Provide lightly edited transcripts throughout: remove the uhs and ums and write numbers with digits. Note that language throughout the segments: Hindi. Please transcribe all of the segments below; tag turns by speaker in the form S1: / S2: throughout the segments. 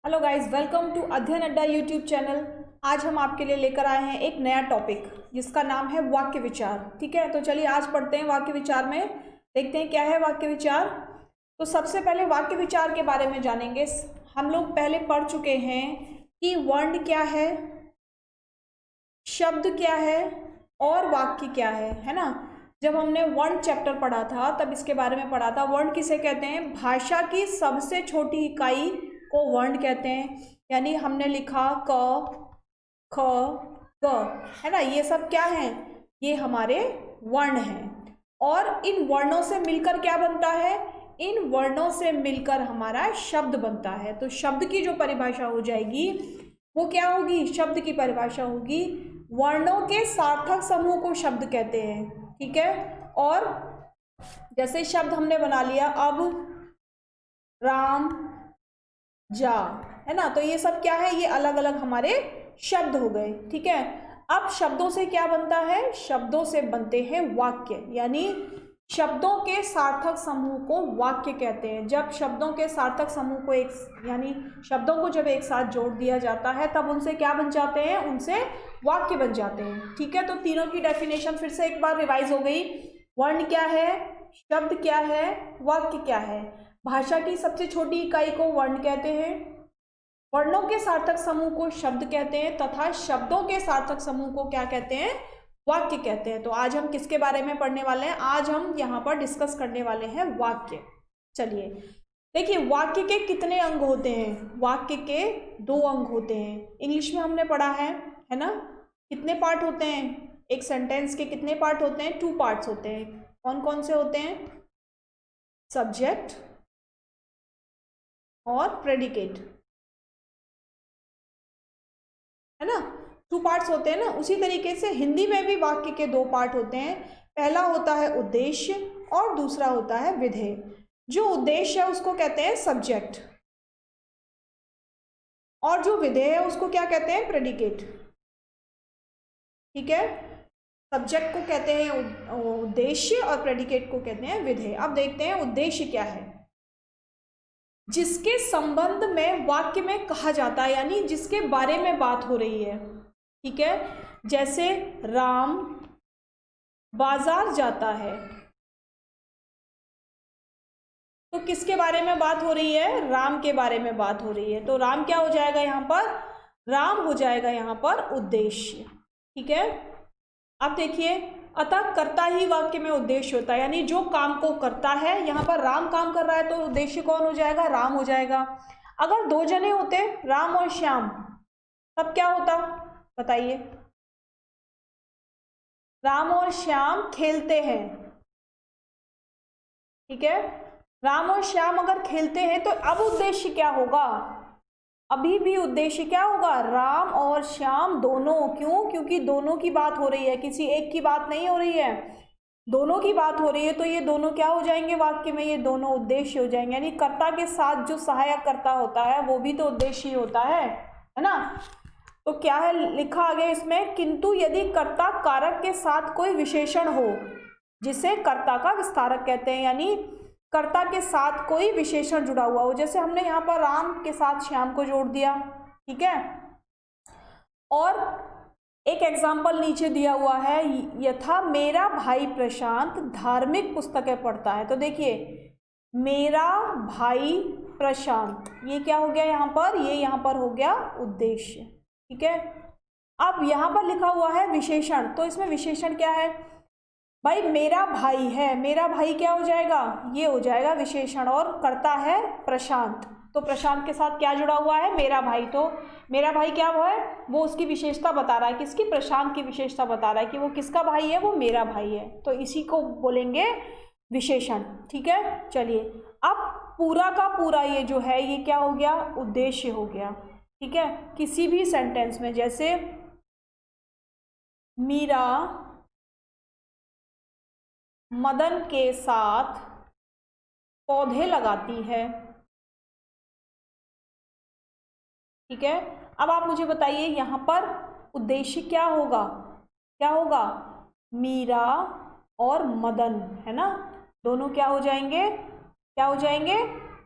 S1: हेलो गाइस, वेलकम टू अध्ययन अड्डा यूट्यूब चैनल। आज हम आपके लिए लेकर आए हैं एक नया टॉपिक जिसका नाम है वाक्य विचार। ठीक है, तो चलिए आज पढ़ते हैं वाक्य विचार में। देखते हैं क्या है वाक्य विचार। तो सबसे पहले वाक्य विचार के बारे में जानेंगे। हम लोग पहले पढ़ चुके हैं कि वर्ण क्या है, शब्द क्या है और वाक्य क्या है ना। जब हमने वर्ण चैप्टर पढ़ा था तब इसके बारे में पढ़ा था। वर्ण किसे कहते हैं? भाषा की सबसे छोटी इकाई को वर्ण कहते हैं। यानी हमने लिखा क, ख, ग, है ना, ये सब क्या है? ये हमारे वर्ण हैं। और इन वर्णों से मिलकर क्या बनता है? इन वर्णों से मिलकर हमारा शब्द बनता है। तो शब्द की जो परिभाषा हो जाएगी वो क्या होगी? शब्द की परिभाषा होगी वर्णों के सार्थक समूह को शब्द कहते हैं। ठीक है, और जैसे शब्द हमने बना लिया, अब, राम, जा, है ना, तो ये सब क्या है? ये अलग अलग हमारे शब्द हो गए। ठीक है, अब शब्दों से क्या बनता है? शब्दों से बनते हैं वाक्य। यानी शब्दों के सार्थक समूह को वाक्य कहते हैं। जब शब्दों के सार्थक समूह को यानी शब्दों को जब एक साथ जोड़ दिया जाता है तब उनसे क्या बन जाते हैं? उनसे वाक्य बन जाते हैं। ठीक है, तो तीनों की डेफिनेशन फिर से एक बार रिवाइज हो गई। वर्ण क्या है, शब्द क्या है, वाक्य क्या है। भाषा की सबसे छोटी इकाई को वर्ण कहते हैं, वर्णों के सार्थक समूह को शब्द कहते हैं तथा शब्दों के सार्थक समूह को क्या कहते हैं? वाक्य कहते हैं। तो आज हम किसके बारे में पढ़ने वाले हैं? आज हम यहाँ पर डिस्कस करने वाले हैं वाक्य। चलिए देखिए, वाक्य के कितने अंग होते हैं? वाक्य के 2 अंग होते हैं। इंग्लिश में हमने पढ़ा है ना। कितने पार्ट होते हैं? एक सेंटेंस के कितने पार्ट होते हैं? 2 पार्ट्स होते हैं। कौन कौन से होते हैं? सब्जेक्ट और प्रेडिकेट, है ना। 2 पार्ट्स होते हैं ना। उसी तरीके से हिंदी में भी वाक्य के 2 पार्ट होते हैं। पहला होता है उद्देश्य और दूसरा होता है विधेय। जो उद्देश्य है उसको कहते हैं सब्जेक्ट और जो विधेय है उसको क्या कहते हैं? प्रेडिकेट। ठीक है, सब्जेक्ट को कहते हैं उद्देश्य और प्रेडिकेट को कहते हैं विधेय। अब देखते हैं उद्देश्य क्या है। जिसके संबंध में वाक्य में कहा जाता है, यानी जिसके बारे में बात हो रही है। ठीक है, जैसे राम बाजार जाता है, तो किसके बारे में बात हो रही है? राम के बारे में बात हो रही है। तो राम क्या हो जाएगा यहाँ पर? राम हो जाएगा यहाँ पर उद्देश्य। ठीक है, अब देखिए, अतः कर्ता ही वाक्य में उद्देश्य होता है। यानी जो काम को करता है, यहाँ पर राम काम कर रहा है तो उद्देश्य कौन हो जाएगा? राम हो जाएगा। अगर 2 जने होते, राम और श्याम, तब क्या होता? बताइए। राम और श्याम खेलते हैं। ठीक है, राम और श्याम अगर खेलते हैं तो अब उद्देश्य क्या होगा? अभी भी उद्देश्य क्या होगा? राम और श्याम दोनों। क्यों? क्योंकि दोनों की बात हो रही है, किसी एक की बात नहीं हो रही है, दोनों की बात हो रही है। तो ये दोनों क्या हो जाएंगे वाक्य में? ये दोनों उद्देश्य हो जाएंगे। यानी कर्ता के साथ जो सहायक कर्ता होता है वो भी तो उद्देश्य ही होता है ना। तो क्या है लिखा आगे इसमें? किंतु यदि कर्ता कारक के साथ कोई विशेषण हो, जिसे कर्ता का विस्तारक कहते हैं। यानी कर्ता के साथ कोई विशेषण जुड़ा हुआ हो, जैसे हमने यहाँ पर राम के साथ श्याम को जोड़ दिया। ठीक है, और एक एग्जाम्पल नीचे दिया हुआ है, यथा मेरा भाई प्रशांत धार्मिक पुस्तकें पढ़ता है। तो देखिए, मेरा भाई प्रशांत, ये क्या हो गया यहाँ पर? ये यहाँ पर हो गया उद्देश्य। ठीक है, अब यहाँ पर लिखा हुआ है विशेषण। तो इसमें विशेषण क्या है भाई? मेरा भाई है, मेरा भाई क्या हो जाएगा? ये हो जाएगा विशेषण। और कर्ता है प्रशांत, तो प्रशांत के साथ क्या जुड़ा हुआ है? मेरा भाई। तो मेरा भाई क्या वो है? वो उसकी विशेषता बता रहा है। किसकी? प्रशांत की विशेषता बता रहा है कि वो किसका भाई है? वो मेरा भाई है। तो इसी को बोलेंगे विशेषण। ठीक है, चलिए, अब पूरा का पूरा ये जो है ये क्या हो गया? उद्देश्य हो गया। ठीक है, किसी भी सेंटेंस में, जैसे मीरा मदन के साथ पौधे लगाती है। ठीक है, अब आप मुझे बताइए यहाँ पर उद्देश्य क्या होगा? क्या होगा? मीरा और मदन, है ना, दोनों क्या हो जाएंगे? क्या हो जाएंगे?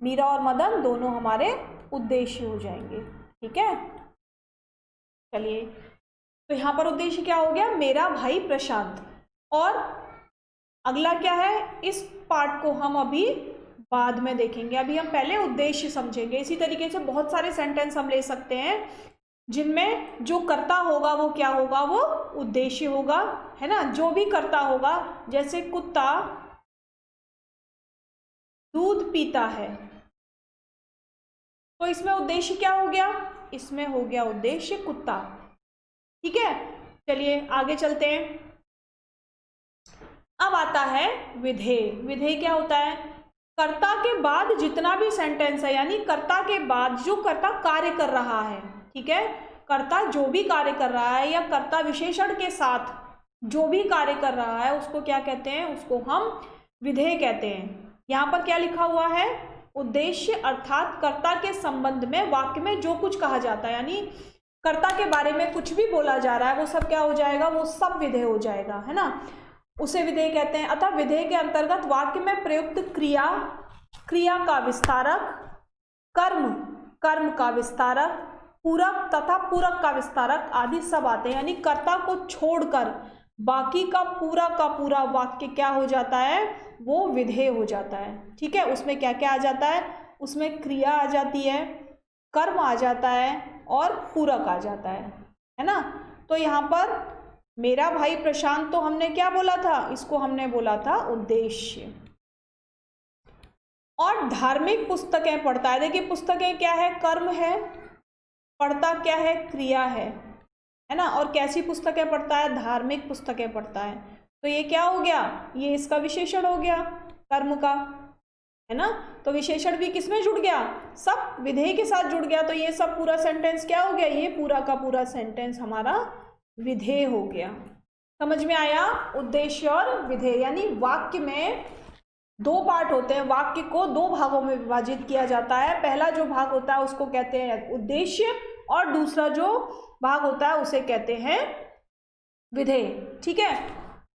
S1: मीरा और मदन दोनों हमारे उद्देश्य हो जाएंगे। ठीक है, चलिए, तो यहाँ पर उद्देश्य क्या हो गया, मेरा भाई प्रशांत। और अगला क्या है, इस पार्ट को हम अभी बाद में देखेंगे, अभी हम पहले उद्देश्य समझेंगे। इसी तरीके से बहुत सारे सेंटेंस हम ले सकते हैं जिनमें जो कर्ता होगा वो क्या होगा, वो उद्देश्य होगा, है ना। जो भी कर्ता होगा, जैसे कुत्ता दूध पीता है, तो इसमें उद्देश्य क्या हो गया, इसमें हो गया उद्देश्य कुत्ता। ठीक है, चलिए आगे चलते हैं। अब आता है विधेय। विधेय क्या होता है, कर्ता के बाद जितना भी सेंटेंस है, यानी कर्ता के बाद जो कर्ता कार्य कर रहा है, ठीक है, कर्ता जो भी कार्य कर रहा है या कर्ता विशेषण के साथ जो भी कार्य कर रहा है उसको क्या कहते हैं, उसको हम विधेय कहते हैं। यहाँ पर क्या लिखा हुआ है, उद्देश्य अर्थात कर्ता के संबंध में वाक्य में जो कुछ कहा जाता है, यानी कर्ता के बारे में कुछ भी बोला जा रहा है वो सब क्या हो जाएगा, वो सब विधेय हो जाएगा, है ना, उसे विधेय कहते हैं। अतः विधेय के अंतर्गत वाक्य में प्रयुक्त क्रिया, क्रिया का विस्तारक, कर्म, कर्म का विस्तारक, पूरक तथा पूरक का विस्तारक आदि सब आते हैं। यानी कर्ता को छोड़कर बाकी का पूरा वाक्य क्या हो जाता है, वो विधेय हो जाता है। ठीक है, उसमें क्या क्या आ जाता है, उसमें क्रिया आ जाती है, कर्म आ जाता है और पूरक आ जाता है ना। तो यहाँ पर मेरा भाई प्रशांत, तो हमने क्या बोला था, इसको हमने बोला था उद्देश्य। और धार्मिक पुस्तकें पढ़ता है, देखिए पुस्तकें क्या है, कर्म है, पढ़ता क्या है, क्रिया है ना। और कैसी पुस्तकें पढ़ता है, धार्मिक पुस्तकें पढ़ता है, तो ये क्या हो गया, ये इसका विशेषण हो गया कर्म का, है ना। तो विशेषण भी किसमें जुड़ गया, सब विधेय के साथ जुड़ गया। तो ये सब पूरा सेंटेंस क्या हो गया, ये पूरा का पूरा सेंटेंस हमारा विधेय हो गया। समझ में आया, उद्देश्य और विधेय। यानी वाक्य में दो पार्ट होते हैं, वाक्य को दो भागों में विभाजित किया जाता है। पहला जो भाग होता है उसको कहते हैं उद्देश्य, और दूसरा जो भाग होता है उसे कहते हैं विधेय। ठीक है,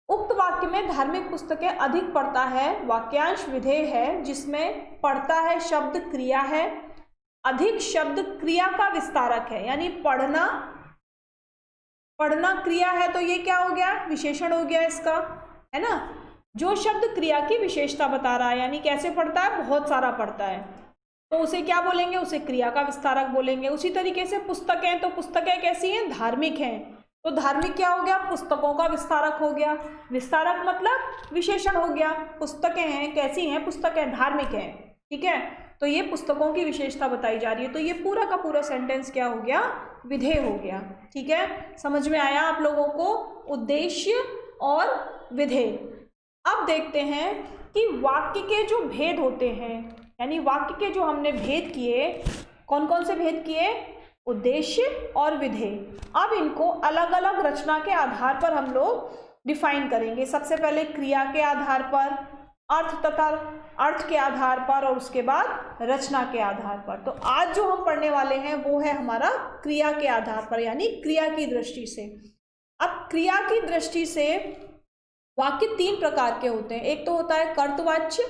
S1: उक्त वाक्य में धार्मिक पुस्तकें अधिक पढ़ता है वाक्यांश विधेय है, जिसमें पढ़ता है शब्द क्रिया है, अधिक शब्द क्रिया का विस्तारक है। यानी पढ़ना, पढ़ना क्रिया है, तो ये क्या हो गया, विशेषण हो गया इसका, है ना। जो शब्द क्रिया की विशेषता बता रहा है, यानी कैसे पढ़ता है, बहुत सारा पढ़ता है, तो उसे क्या बोलेंगे, उसे क्रिया का विस्तारक बोलेंगे। उसी तरीके से पुस्तकें, तो पुस्तकें कैसी हैं, धार्मिक हैं, तो धार्मिक क्या हो गया, पुस्तकों का विस्तारक हो गया। विस्तारक मतलब विशेषण हो गया। पुस्तकें हैं, कैसी हैं, पुस्तकें धार्मिक हैं। ठीक है, तो ये पुस्तकों की विशेषता बताई जा रही है। तो ये पूरा का पूरा सेंटेंस क्या हो गया, विधेय हो गया। ठीक है, समझ में आया आप लोगों को उद्देश्य और विधेय। अब देखते हैं कि वाक्य के जो भेद होते हैं, यानी वाक्य के जो हमने भेद किए, कौन कौन से भेद किए, उद्देश्य और विधेय। अब इनको अलग अलग रचना के आधार पर हम लोग डिफाइन करेंगे। सबसे पहले क्रिया के आधार पर, अर्थ तथा अर्थ के आधार पर, और उसके बाद रचना के आधार पर। तो आज जो हम पढ़ने वाले हैं वो है हमारा क्रिया के आधार पर, यानी क्रिया की दृष्टि से। अब क्रिया की दृष्टि से वाक्य तीन प्रकार के होते हैं। एक तो होता है कर्तवाच्य,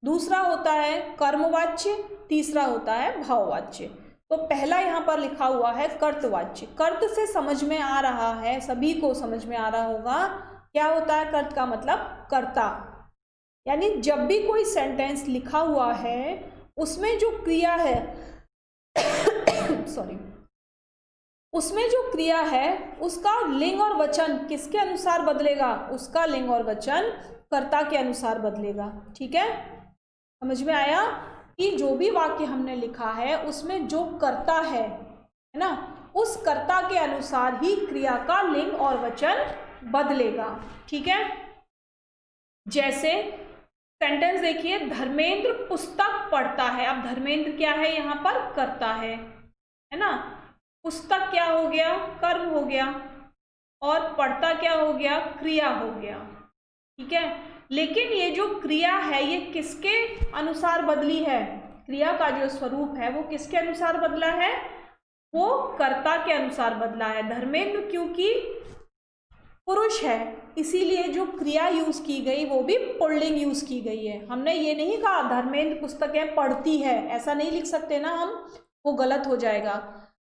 S1: दूसरा होता है कर्मवाच्य, तीसरा होता है भाववाच्य। तो पहला यहाँ पर लिखा हुआ है कर्तवाच्य। कर्त से समझ में आ रहा है, सभी को समझ में आ रहा होगा क्या होता है कर्त का मतलब, कर्ता। यानी जब भी कोई सेंटेंस लिखा हुआ है उसमें जो क्रिया है सॉरी, उसमें जो क्रिया है उसका लिंग और वचन किसके अनुसार बदलेगा, उसका लिंग और वचन कर्ता के अनुसार बदलेगा। ठीक है, समझ में आया कि जो भी वाक्य हमने लिखा है उसमें जो कर्ता है ना, उस कर्ता के अनुसार ही क्रिया का लिंग और वचन बदलेगा। ठीक है, जैसे सेंटेंस देखिए, धर्मेंद्र पुस्तक पढ़ता है। अब धर्मेंद्र क्या है, यहाँ पर कर्ता है ना। पुस्तक क्या हो गया, कर्म हो गया, और पढ़ता क्या हो गया, क्रिया हो गया। ठीक है, लेकिन ये जो क्रिया है ये किसके अनुसार बदली है, क्रिया का जो स्वरूप है वो किसके अनुसार बदला है, वो कर्ता के अनुसार बदला है। धर्मेंद्र क्योंकि पुरुष है इसीलिए जो क्रिया यूज की गई वो भी पुल्लिंग यूज की गई है। हमने ये नहीं कहा धर्मेंद्र पुस्तकें पढ़ती है, ऐसा नहीं लिख सकते ना हम। वो गलत हो जाएगा।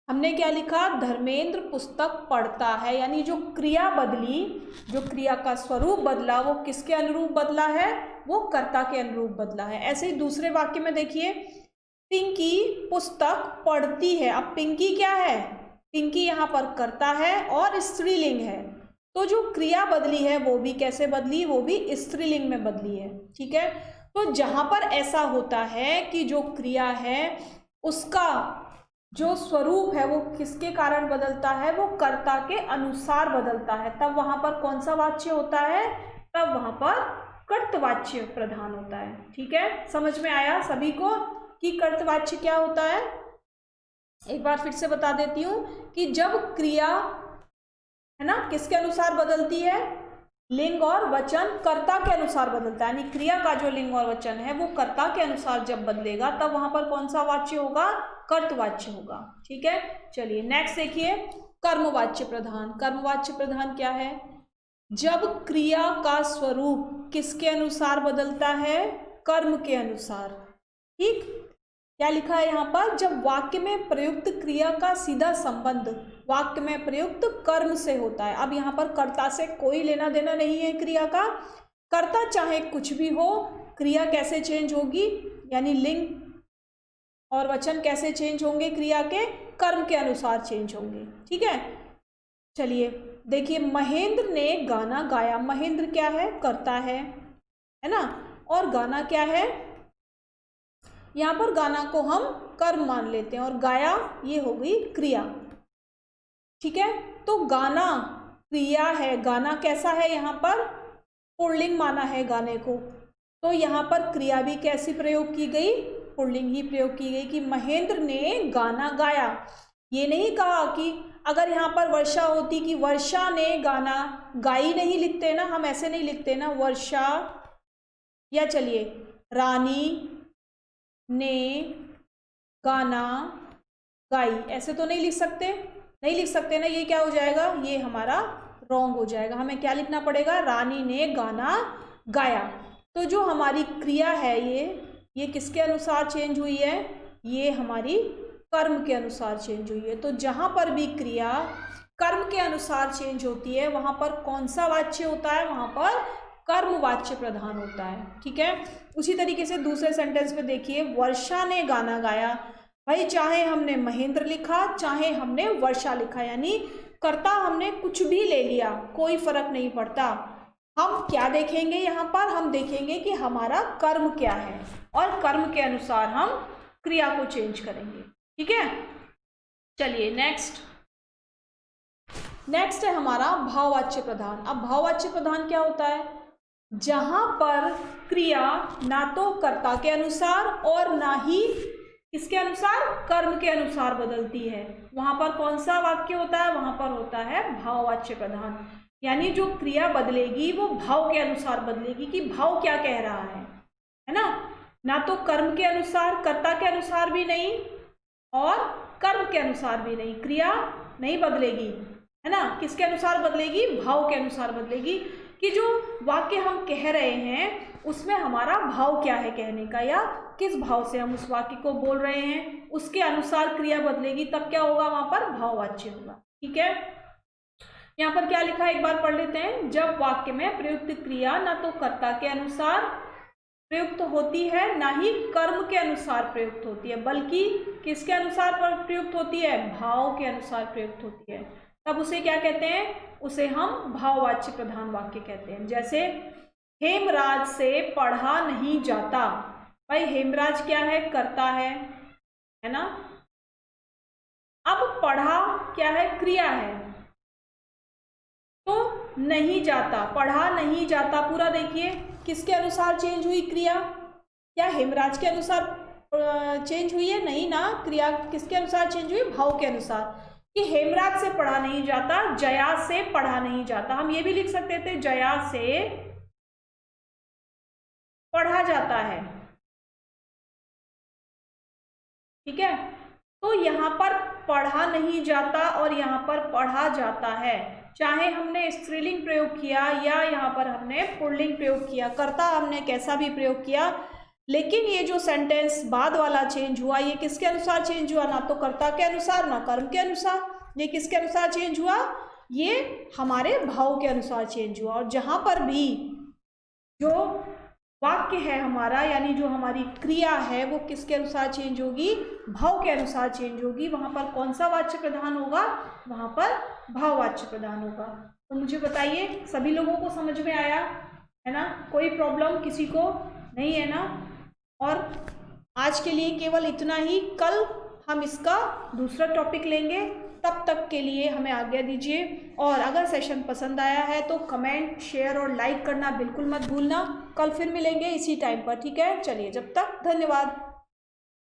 S1: हमने क्या लिखा, धर्मेंद्र पुस्तक पढ़ता है, यानी जो क्रिया बदली, जो क्रिया का स्वरूप बदला वो किसके अनुरूप बदला है, वो कर्ता के अनुरूप बदला है। ऐसे ही दूसरे वाक्य में देखिए, पिंकी पुस्तक पढ़ती है। अब पिंकी क्या है, पिंकी यहाँ पर कर्ता है और स्त्रीलिंग है, तो जो क्रिया बदली है वो भी कैसे बदली, वो भी स्त्रीलिंग में बदली है। ठीक है, तो जहाँ पर ऐसा होता है कि जो क्रिया है उसका जो स्वरूप है वो किसके कारण बदलता है, वो कर्ता के अनुसार बदलता है, तब वहाँ पर कौन सा वाच्य होता है, तब वहाँ पर कर्तवाच्य प्रधान होता है। ठीक है, समझ में आया सभी को कि कर्तवाच्य क्या होता है। एक बार फिर से बता देती हूँ कि जब क्रिया है ना किसके अनुसार बदलती है, लिंग और वचन कर्ता के अनुसार बदलता है, यानी क्रिया का जो लिंग और वचन है वो कर्ता के अनुसार जब बदलेगा तब वहां पर कौन सा वाच्य होगा, कर्तवाच्य होगा। ठीक है, चलिए नेक्स्ट देखिए, कर्मवाच्य प्रधान। कर्मवाच्य प्रधान क्या है, जब क्रिया का स्वरूप किसके अनुसार बदलता है, कर्म के अनुसार। ठीक, क्या लिखा है यहाँ पर, जब वाक्य में प्रयुक्त क्रिया का सीधा संबंध वाक्य में प्रयुक्त कर्म से होता है। अब यहाँ पर कर्ता से कोई लेना देना नहीं है क्रिया का, कर्ता चाहे कुछ भी हो, क्रिया कैसे चेंज होगी, यानी लिंग और वचन कैसे चेंज होंगे, क्रिया के कर्म के अनुसार चेंज होंगे। ठीक है, चलिए देखिए, महेंद्र ने गाना गाया। महेंद्र क्या है, कर्ता है ना, और गाना क्या है, यहाँ पर गाना को हम कर्म मान लेते हैं और गाया ये हो गई क्रिया। ठीक है, तो गाना क्रिया है, गाना कैसा है, यहाँ पर पुल्लिंग माना है गाने को, तो यहाँ पर क्रिया भी कैसी प्रयोग की गई, पुल्लिंग ही प्रयोग की गई कि महेंद्र ने गाना गाया। ये नहीं कहा कि अगर यहाँ पर वर्षा होती कि वर्षा ने गाना गाई, नहीं लिखते ना हम, ऐसे नहीं लिखते ना, वर्षा या चलिए रानी ने गाना गाई, ऐसे तो नहीं लिख सकते, नहीं लिख सकते ना, ये क्या हो जाएगा, ये हमारा रॉन्ग हो जाएगा। हमें क्या लिखना पड़ेगा, रानी ने गाना गाया। तो जो हमारी क्रिया है ये किसके अनुसार चेंज हुई है, ये हमारी कर्म के अनुसार चेंज हुई है। तो जहाँ पर भी क्रिया कर्म के अनुसार चेंज होती है वहाँ पर कौन सा वाच्य होता है, वहाँ पर कर्मवाच्य प्रधान होता है। ठीक है, उसी तरीके से दूसरे सेंटेंस में देखिए, वर्षा ने गाना गाया। भाई चाहे हमने महेंद्र लिखा चाहे हमने वर्षा लिखा, यानी कर्ता हमने कुछ भी ले लिया, कोई फर्क नहीं पड़ता। हम क्या देखेंगे यहाँ पर, हम देखेंगे कि हमारा कर्म क्या है और कर्म के अनुसार हम क्रिया को चेंज करेंगे। ठीक है, चलिए नेक्स्ट है हमारा भाववाच्य प्रधान। अब भाववाच्य प्रधान क्या होता है, जहां पर क्रिया ना तो कर्ता के अनुसार और ना ही किसके अनुसार, कर्म के अनुसार बदलती है, वहां पर कौन सा वाक्य होता है, वहां पर होता है भाववाच्य प्रधान। यानी जो क्रिया बदलेगी वो भाव के अनुसार बदलेगी कि भाव क्या कह रहा है ना तो कर्म के अनुसार, कर्ता के अनुसार भी नहीं और कर्म के अनुसार भी नहीं, क्रिया नहीं बदलेगी, है ना, किसके अनुसार बदलेगी, भाव के अनुसार बदलेगी, कि जो वाक्य हम कह रहे हैं उसमें हमारा भाव क्या है कहने का, या किस भाव से हम उस वाक्य को बोल रहे हैं उसके अनुसार क्रिया बदलेगी, तब क्या होगा, वहां पर भाववाच्य होगा। ठीक है, यहाँ पर क्या लिखा है एक बार पढ़ लेते हैं, जब वाक्य में प्रयुक्त क्रिया ना तो कर्ता के अनुसार प्रयुक्त होती है ना ही कर्म के अनुसार प्रयुक्त होती है, बल्कि किसके अनुसार प्रयुक्त होती है, भाव के अनुसार प्रयुक्त होती है, तब उसे क्या कहते हैं, उसे हम भाववाच्य प्रधान वाक्य कहते हैं। जैसे हेमराज से पढ़ा नहीं जाता, भाई हेमराज क्या है, कर्ता है ना, अब पढ़ा क्या है, क्रिया है, तो नहीं जाता, पढ़ा नहीं जाता पूरा देखिए किसके अनुसार चेंज हुई क्रिया, क्या हेमराज के अनुसार चेंज हुई है, नहीं ना, क्रिया किसके अनुसार चेंज हुई, भाव के अनुसार, कि हेमराज से पढ़ा नहीं जाता, जया से पढ़ा नहीं जाता। हम ये भी लिख सकते थे जया से पढ़ा जाता है। ठीक है, तो यहाँ पर पढ़ा नहीं जाता और यहाँ पर पढ़ा जाता है, चाहे हमने स्त्रीलिंग प्रयोग किया या यहाँ पर हमने पुल्लिंग प्रयोग किया, कर्ता हमने कैसा भी प्रयोग किया, लेकिन ये जो सेंटेंस बाद वाला चेंज हुआ, ये किसके अनुसार चेंज हुआ? ना तो कर्ता के अनुसार ना कर्म के अनुसार। ये किसके अनुसार चेंज हुआ? ये हमारे भाव के अनुसार चेंज हुआ। और जहाँ पर भी जो वाक्य है हमारा, यानी जो हमारी क्रिया है, वो किसके अनुसार चेंज होगी? भाव के अनुसार चेंज होगी। वहाँ पर कौन सा वाच्य प्रधान होगा? वहाँ पर भाववाच्य प्रधान होगा। तो मुझे बताइए, सभी लोगों को समझ में आया है ना? कोई प्रॉब्लम किसी को नहीं है ना? और आज के लिए केवल इतना ही। कल हम इसका दूसरा टॉपिक लेंगे। तब तक के लिए हमें आज्ञा दीजिए। और अगर सेशन पसंद आया है तो कमेंट, शेयर और लाइक करना बिल्कुल मत भूलना। कल फिर मिलेंगे इसी टाइम पर, ठीक है? चलिए, जब तक धन्यवाद।